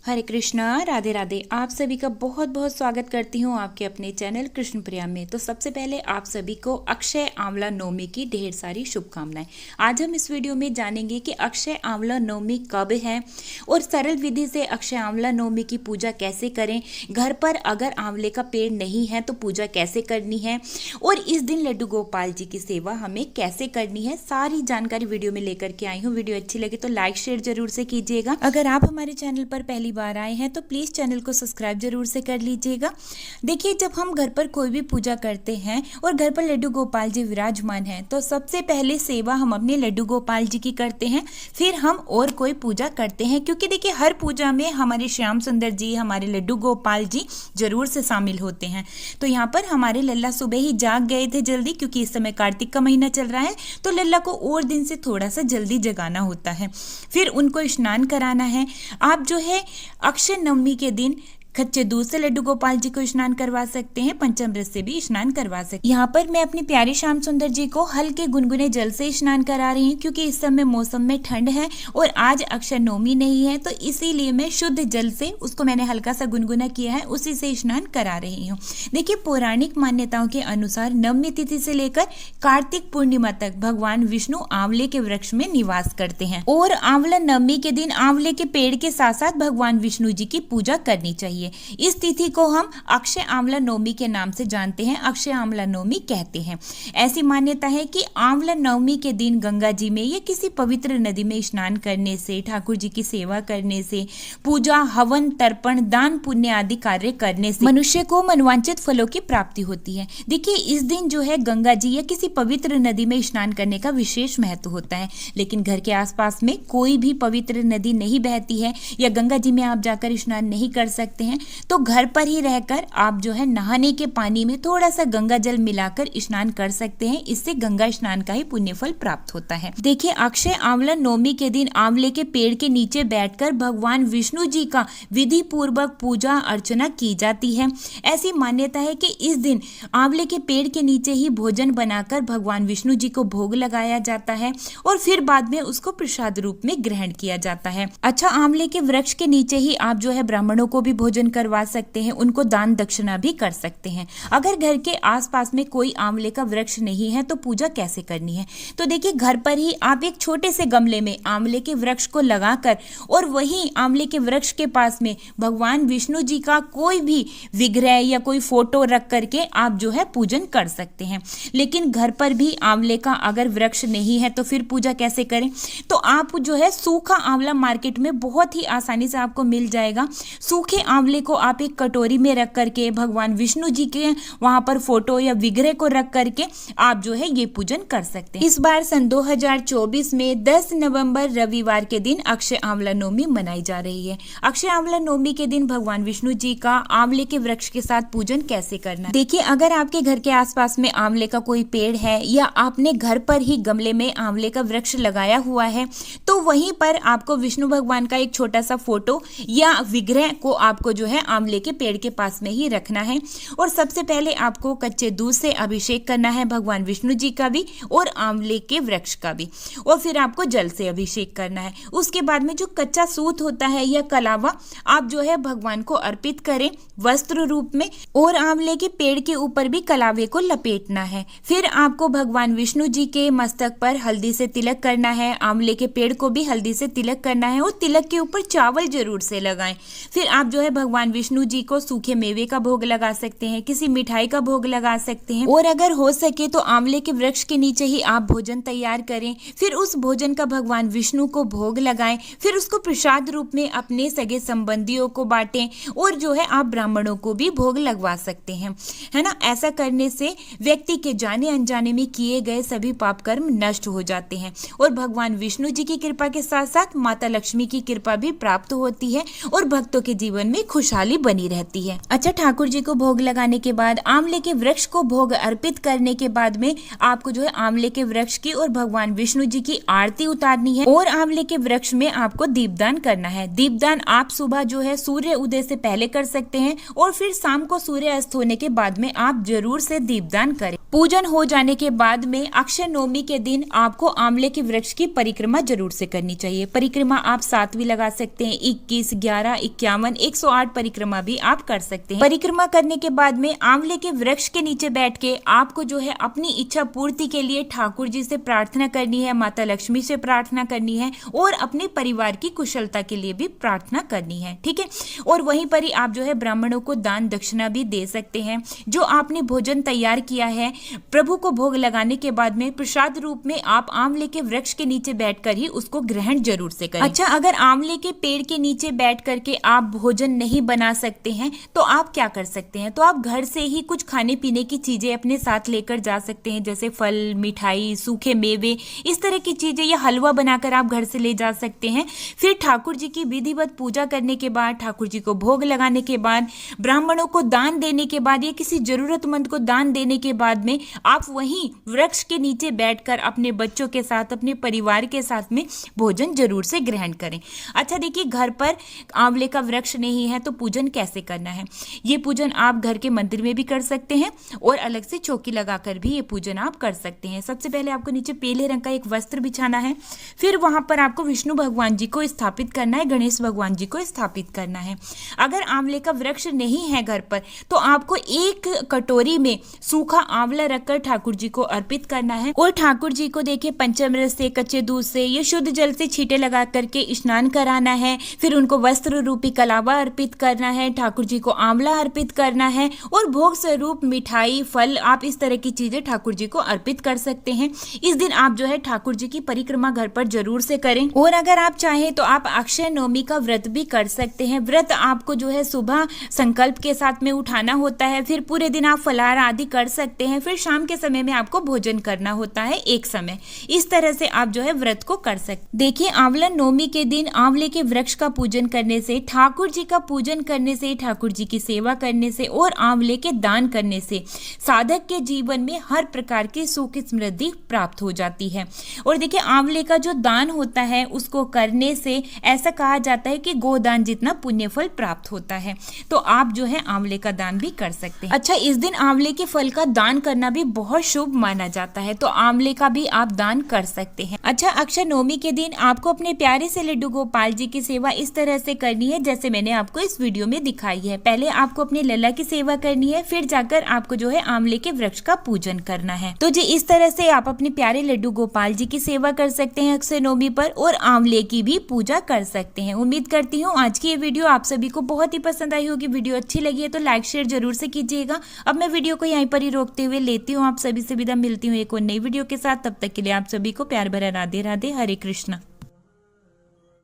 हरे कृष्णा, राधे राधे। आप सभी का बहुत बहुत स्वागत करती हूँ आपके अपने चैनल कृष्ण प्रिया में। तो सबसे पहले आप सभी को अक्षय आंवला नवमी की ढेर सारी शुभकामनाएं। आज हम इस वीडियो में जानेंगे कि अक्षय आंवला नवमी कब है और सरल विधि से अक्षय आंवला नवमी की पूजा कैसे करें। घर पर अगर आंवले का पेड़ नहीं है तो पूजा कैसे करनी है और इस दिन लड्डू गोपाल जी की सेवा हमें कैसे करनी है, सारी जानकारी वीडियो में लेकर के आई हूँ। वीडियो अच्छी लगे तो लाइक शेयर जरूर से कीजिएगा। अगर आप हमारे चैनल पर पहली बार आए हैं तो प्लीज चैनल को सब्सक्राइब जरूर से कर लीजिएगा। देखिए, जब हम घर पर कोई भी पूजा करते हैं और घर पर लड्डू गोपाल जी विराजमान हैं तो सबसे पहले सेवा हम अपने लड्डू गोपाल जी की करते हैं, फिर हम और कोई पूजा करते हैं। क्योंकि देखिए, हर पूजा में हमारे श्याम सुंदर जी, हमारे लड्डू गोपाल जी जरूर से शामिल होते हैं। तो यहाँ पर हमारे लल्ला सुबह ही जाग गए थे जल्दी, क्योंकि इस समय कार्तिक का महीना चल रहा है तो लल्ला को और दिन से थोड़ा सा जल्दी जगाना होता है। फिर उनको स्नान कराना है। आप जो है अक्षय नवमी के दिन कच्चे दूध से लड्डू गोपाल जी को स्नान करवा सकते हैं, पंचामृत से भी स्नान करवा सकते हैं। यहाँ पर मैं अपनी प्यारी श्याम सुंदर जी को हल्के गुनगुने जल से स्नान करा रही हूँ, क्योंकि इस समय मौसम में ठंड है और आज अक्षय नवमी नहीं है, तो इसीलिए मैं शुद्ध जल से उसको मैंने हल्का सा गुनगुना किया है, उसी से स्नान करा रही हूँ। देखिए, पौराणिक मान्यताओं के अनुसार नवमी तिथि से लेकर कार्तिक पूर्णिमा तक भगवान विष्णु आंवले के वृक्ष में निवास करते हैं और आंवला नवमी के दिन आंवले के पेड़ के साथ साथ भगवान विष्णु जी की पूजा करनी चाहिए। इस तिथि को हम अक्षय आंवला नवमी के नाम से जानते हैं, अक्षय आंवला नवमी कहते हैं। ऐसी मान्यता है कि आंवला नवमी के दिन गंगा जी में या किसी पवित्र नदी में स्नान करने से, ठाकुर जी की सेवा करने से, पूजा, हवन, तर्पण, दान, पुण्य आदि कार्य करने से मनुष्य को मनवांचित फलों की प्राप्ति होती है। देखिए, इस दिन जो है गंगा जी या किसी पवित्र नदी में स्नान करने का विशेष महत्व होता है। लेकिन घर के आसपास में कोई भी पवित्र नदी नहीं बहती है या गंगा जी में आप जाकर स्नान नहीं कर सकते हैं, तो घर पर ही रहकर आप जो है नहाने के पानी में थोड़ा सा गंगा जल मिलाकर स्नान कर सकते हैं। इससे गंगा स्नान का ही पुण्य फल प्राप्त होता है। देखिए, अक्षय आंवला नवमी के दिन आंवले के पेड़ के नीचे बैठकर भगवान विष्णु जी का विधि पूर्वक पूजा अर्चना की जाती है। ऐसी मान्यता है कि इस दिन आंवले के पेड़ के नीचे ही भोजन बनाकर भगवान विष्णु जी को भोग लगाया जाता है और फिर बाद में उसको प्रसाद रूप में ग्रहण किया जाता है। अच्छा, आंवले के वृक्ष के नीचे ही आप जो है ब्राह्मणों को भी भोजन करवा सकते हैं, उनको दान दक्षिणा भी कर सकते हैं। अगर घर के आसपास में कोई आंवले का वृक्ष नहीं है तो पूजा कैसे करनी है? तो देखिए, घर पर ही आप एक छोटे से गमले में आंवले के वृक्ष को लगाकर और वहीं आंवले के वृक्ष के पास में भगवान विष्णु जी का कोई भी विग्रह या कोई फोटो रख करके आप जो है पूजन कर सकते हैं। लेकिन घर पर भी आंवले का अगर वृक्ष नहीं है तो फिर पूजा कैसे करें? तो आप जो है सूखा आंवला मार्केट में बहुत ही आसानी से आपको मिल जाएगा। सूखे आंवले को आप एक कटोरी में रख करके भगवान विष्णु जी के वहां पर फोटो या विग्रह को रख करके आप जो है ये पूजन कर सकते हैं। इस बार सन 2024 में 10 नवंबर रविवार के दिन अक्षय आंवला नवमी मनाई जा रही है। अक्षय आंवला नवमी के दिन भगवान विष्णु जी का आंवले के वृक्ष के साथ पूजन कैसे करना है? देखिए, अगर आपके घर के आसपास में आंवले का कोई पेड़ है या आपने घर पर ही गमले में आंवले का वृक्ष लगाया हुआ है तो वहीं पर आपको विष्णु भगवान का एक छोटा सा फोटो या विग्रह को आपको जो है आंवले के पेड़ के पास में ही रखना है। और सबसे पहले आपको कच्चे दूध से अभिषेक करना है, भगवान विष्णु जी का भी और आंवले के वृक्ष का भी, और फिर आपको जल से अभिषेक करना है। उसके बाद में जो कच्चा सूत होता है या कलावा आप जो है भगवान को अर्पित करें वस्त्र रूप में और आंवले के पेड़ के ऊपर भी कलावे को लपेटना है। फिर आपको भगवान विष्णु जी के मस्तक पर हल्दी से तिलक करना है, आंवले के पेड़ को भी हल्दी से तिलक करना है और तिलक के ऊपर चावल जरूर से लगाएं। फिर आप जो है भगवान विष्णु जी को सूखे मेवे का भोग लगा सकते हैं, किसी मिठाई का भोग लगा सकते हैं और अगर हो सके तो आंवले के वृक्ष के नीचे ही आप भोजन तैयार करें। फिर उस भोजन का भगवान विष्णु को भोग लगाएं, फिर उसको प्रसाद रूप में अपने सगे संबंधियों को बांटें और जो है आप ब्राह्मणों को भी भोग लगवा सकते हैं, है ना। ऐसा करने से व्यक्ति के जाने अनजाने में किए गए सभी पाप कर्म नष्ट हो जाते हैं और भगवान विष्णु जी की कृपा के साथ साथ माता लक्ष्मी की कृपा भी प्राप्त होती है और भक्तों के जीवन में खुश खुशहाली बनी रहती है। अच्छा, ठाकुर जी को भोग लगाने के बाद आंवले के वृक्ष को भोग अर्पित करने के बाद में आपको जो है आंवले के वृक्ष की और भगवान विष्णु जी की आरती उतारनी है और आंवले के वृक्ष में आपको दीपदान करना है। दीपदान आप सुबह जो है सूर्य उदय से पहले कर सकते हैं और फिर शाम को सूर्य अस्त होने के बाद में आप जरूर से दीपदान करें। पूजन हो जाने के बाद में अक्षय नवमी के दिन आपको आंवले के वृक्ष की परिक्रमा जरूर से करनी चाहिए। परिक्रमा आप 7 भी लगा सकते हैं, 21, 11, 51, 108 परिक्रमा भी आप कर सकते हैं। परिक्रमा करने के बाद में आंवले के वृक्ष के नीचे बैठ के आपको जो है अपनी इच्छा पूर्ति के लिए ठाकुर जी से प्रार्थना करनी है, माता लक्ष्मी से प्रार्थना करनी है और अपने परिवार की कुशलता के लिए भी प्रार्थना करनी है। ठीक है, और वहीं पर ही आप जो है ब्राह्मणों को दान दक्षिणा भी दे सकते हैं। जो आपने भोजन तैयार किया है प्रभु को भोग लगाने के बाद में प्रसाद रूप में आप आंवले के वृक्ष के नीचे बैठकर ही उसको ग्रहण जरूर से करें। अच्छा, अगर आंवले के पेड़ के नीचे बैठ करके आप भोजन नहीं बना सकते हैं तो आप क्या कर सकते हैं, तो आप घर से ही कुछ खाने पीने की चीजें अपने साथ लेकर जा सकते हैं, जैसे फल, मिठाई, सूखे मेवे, इस तरह की चीजें या हलवा बनाकर आप घर से ले जा सकते हैं। फिर ठाकुर जी की विधिवत पूजा करने के बाद, ठाकुर जी को भोग लगाने के बाद, ब्राह्मणों को दान देने के बाद या किसी जरूरतमंद को दान देने के बाद में आप वहीं वृक्ष के नीचे बैठकर अपने बच्चों के साथ, अपने परिवार के साथ में भोजन जरूर से ग्रहण करें। अच्छा देखिए, घर पर आंवले का वृक्ष नहीं है तो पूजन कैसे करना है। ये पूजन आप घर के मंदिर में भी कर सकते हैं और अलग से चौकी लगाकर भी ये पूजन आप कर सकते हैं। सबसे पहले आपको नीचे पीले रंग का एक वस्त्र बिछाना है, फिर वहां पर आपको विष्णु भगवान जी को स्थापित करना है, गणेश भगवान जी को स्थापित करना है। अगर आंवले का वृक्ष नहीं है घर पर तो आपको एक कटोरी में सूखा आंवला रखकर ठाकुर जी को अर्पित करना है और ठाकुर जी को देखिए पंचामृत से, कच्चे दूध से या शुद्ध जल से छींटे लगा करके स्नान कराना है। फिर उनको वस्त्र रूपी कलावा अर्पित करना है, ठाकुर जी को आंवला अर्पित करना है और भोग स्वरूप मिठाई, फल, आप इस तरह की चीजें ठाकुर जी को अर्पित कर सकते हैं। इस दिन आप जो है ठाकुर जी की परिक्रमा घर पर जरूर से करें और अगर आप चाहें तो आप अक्षय नवमी का व्रत भी कर सकते हैं। व्रत आपको जो है सुबह संकल्प के साथ में उठाना होता है, फिर पूरे दिन आप फलाहार आदि कर सकते हैं, फिर शाम के समय में आपको भोजन करना होता है एक समय। इस तरह से आप जो है व्रत को कर सकते। देखिए, आंवला नवमी के दिन आंवले के वृक्ष का पूजन करने से, ठाकुर जी का पूजन करने से, ठाकुर जी की सेवा करने से और आंवले के दान करने से साधक के जीवन में हर प्रकार की सुख समृद्धि प्राप्त हो जाती है। और देखिए, आंवले का जो दान होता है उसको करने से ऐसा कहा जाता है कि गोदान जितना पुण्य फल प्राप्त होता है, तो आप जो है आंवले का दान भी कर सकते हैं। अच्छा, इस दिन आंवले के फल का दान करना भी बहुत शुभ माना जाता है, तो आंवले का भी आप दान कर सकते हैं। अच्छा, अक्षय नवमी के दिन आपको अपने प्यारे से लड्डू गोपाल जी की सेवा इस तरह से करनी है जैसे मैंने आपको इस वीडियो में दिखाई है। पहले आपको अपने लल्ला की सेवा करनी है, फिर जाकर आपको जो है आंवले के वृक्ष का पूजन करना है। तो जी इस तरह से आप अपने प्यारे लड्डू गोपाल जी की सेवा कर सकते हैं अक्षय नवमी पर और आंवले की भी पूजा कर सकते हैं। उम्मीद करती हूँ आज की ये वीडियो आप सभी को बहुत ही पसंद आई होगी। वीडियो अच्छी लगी है तो लाइक शेयर जरूर से कीजिएगा। अब मैं वीडियो को यहीं पर ही रोकते हुए लेती हूँ आप सभी से विदा, मिलती हूँ एक और नई वीडियो के साथ। तब तक के लिए आप सभी को प्यार भरा राधे राधे, हरे कृष्णा।